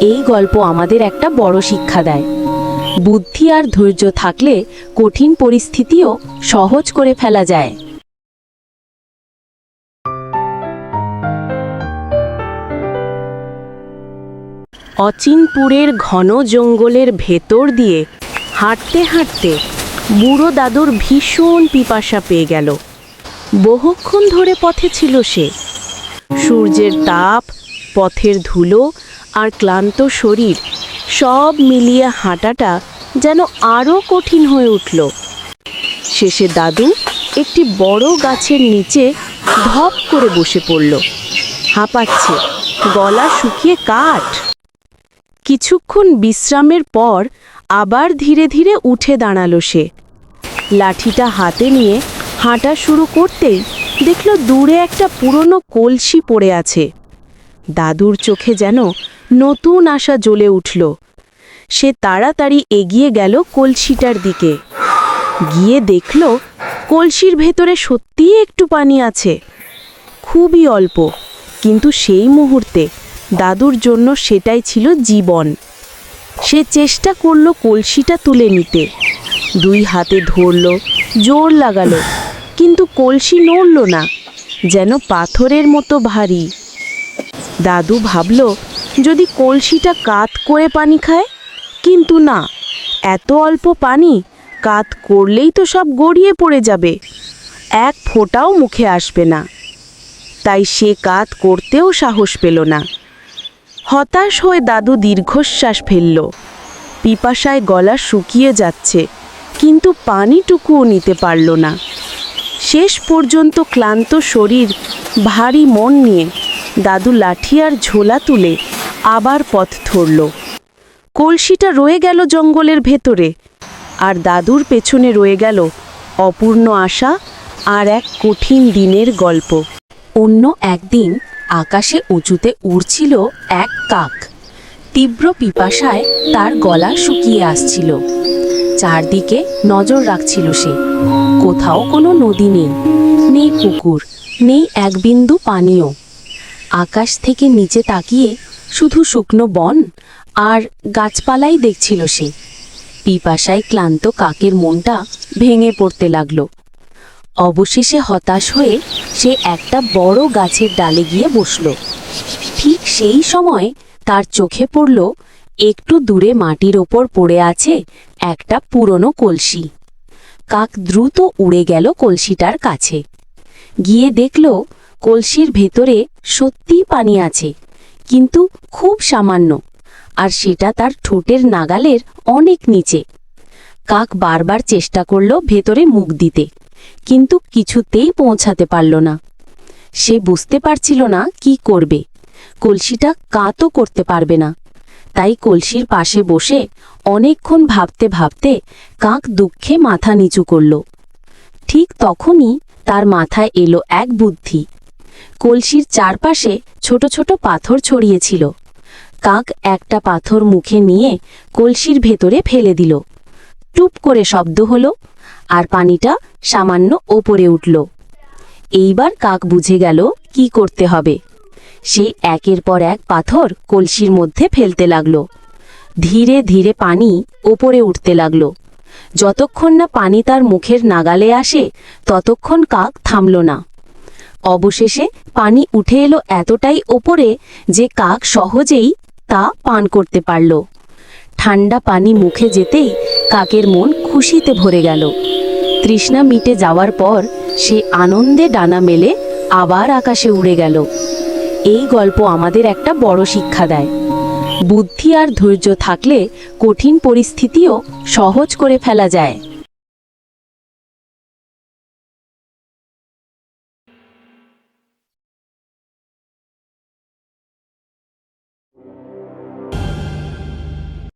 এই গল্প আমাদের একটা বড় শিক্ষা দেয়। বুদ্ধি আর ধৈর্য থাকলে কঠিন পরিস্থিতিও সহজ করে ফেলা যায়। অচিনপুরের ঘন জঙ্গলের ভেতর দিয়ে হাঁটতে হাঁটতে বুড়ো দাদুর ভীষণ পিপাসা পেয়ে গেল। বহুক্ষণ ধরে পথে ছিল সে। সূর্যের তাপ, পথের ধুলো আর ক্লান্ত শরীর সব মিলিয়ে হাঁটাটা যেন আরও কঠিন হয়ে উঠল। শেষে দাদু একটি বড় গাছের নিচে ধপ করে বসে পড়ল। হাঁপাচ্ছে, গলা শুকিয়ে কাঠ। কিছুক্ষণ বিশ্রামের পর আবার ধীরে ধীরে উঠে দাঁড়ালো সে। লাঠিটা হাতে নিয়ে হাঁটা শুরু করতেই দেখল দূরে একটা পুরনো কলসি পড়ে আছে। দাদুর চোখে যেন নতুন আশা জ্বলে উঠল। সে তাড়াতাড়ি এগিয়ে গেল কলসিটার দিকে। গিয়ে দেখল কলসির ভেতরে সত্যিই একটু পানি আছে, খুবই অল্প, কিন্তু সেই মুহূর্তে দাদুর জন্য সেটাই ছিল জীবন। সে চেষ্টা করল কলসিটা তুলে নিতে। দুই হাতে ধরল, জোর লাগালো, কিন্তু কলসি নড়ল না, যেন পাথরের মতো ভারী। দাদু ভাবল যদি কলসিটা কাত করে পানি খায়, কিন্তু না, এত অল্প পানি, কাত করলেই তো সব গড়িয়ে পড়ে যাবে, এক ফোঁটাও মুখে আসবে না। তাই সে কাত করতেও সাহস পেল না। হতাশ হয়ে দাদু দীর্ঘশ্বাস ফেলল। পিপাসায় গলা শুকিয়ে যাচ্ছে, কিন্তু পানিটুকুও নিতে পারল না। শেষ পর্যন্ত ক্লান্ত শরীর, ভারী মন নিয়ে দাদু লাঠি আর ঝোলা তুলে আবার পথ ধরল। কলসিটা রয়ে গেল জঙ্গলের ভেতরে, আর দাদুর পেছনে রয়ে গেল অপূর্ণ আশা আর এক কঠিন দিনের গল্প। অন্য একদিন আকাশে উঁচুতে উড়ছিল এক কাক। তীব্র পিপাসায় তার গলা শুকিয়ে আসছিল। চারদিকে নজর রাখছিল সে। কোথাও কোনো নদী নেই, নেই পুকুর, নেই এক বিন্দু পানীয়। আকাশ থেকে নিচে তাকিয়ে শুধু শুকনো বন আর গাছপালাই দেখছিল সে। পিপাসায় ক্লান্ত কাকের মনটা ভেঙে পড়তে লাগলো। অবশেষে হতাশ হয়ে সে একটা বড় গাছের ডালে গিয়ে বসল। ঠিক সেই সময় তার চোখে পড়ল একটু দূরে মাটির ওপর পড়ে আছে একটা পুরনো কলসি। কাক দ্রুত উড়ে গেল কলসিটার কাছে। গিয়ে দেখল কলসির ভেতরে সত্যিই পানি আছে, কিন্তু খুব সামান্য, আর সেটা তার ঠোঁটের নাগালের অনেক নিচে। কাক বারবার চেষ্টা করল ভেতরে মুখ দিতে, কিন্তু কিছুতেই পৌঁছাতে পারল না। সে বুঝতে পারছিল না কি করবে। কলসিটা কাতও করতে পারবে না। তাই কলসির পাশে বসে অনেকক্ষণ ভাবতে ভাবতে কাক দুঃখে মাথা নিচু করল। ঠিক তখনই তার মাথায় এলো এক বুদ্ধি। কলসির চারপাশে ছোট ছোট পাথর ছড়িয়েছিল। কাক একটা পাথর মুখে নিয়ে কলসির ভেতরে ফেলে দিল। টুপ করে শব্দ হলো, আর পানিটা সামান্য ওপরে উঠল। এইবার কাক বুঝে গেল কি করতে হবে। সে একের পর এক পাথর কলসির মধ্যে ফেলতে লাগল। ধীরে ধীরে পানি ওপরে উঠতে লাগল। যতক্ষণ না পানি তার মুখের নাগালে আসে ততক্ষণ কাক থামল না। অবশেষে পানি উঠে এলো এতটাই ওপরে যে কাক সহজেই তা পান করতে পারল। ঠান্ডা পানি মুখে যেতেই কাকের মন খুশিতে ভরে গেল। তৃষ্ণা মিটে যাওয়ার পর সে আনন্দে ডানা মেলে আবার আকাশে উড়ে গেল। এই গল্প আমাদের একটা বড় শিক্ষা দেয়। বুদ্ধি আর ধৈর্য থাকলে কঠিন পরিস্থিতিও সহজ করে ফেলা যায়।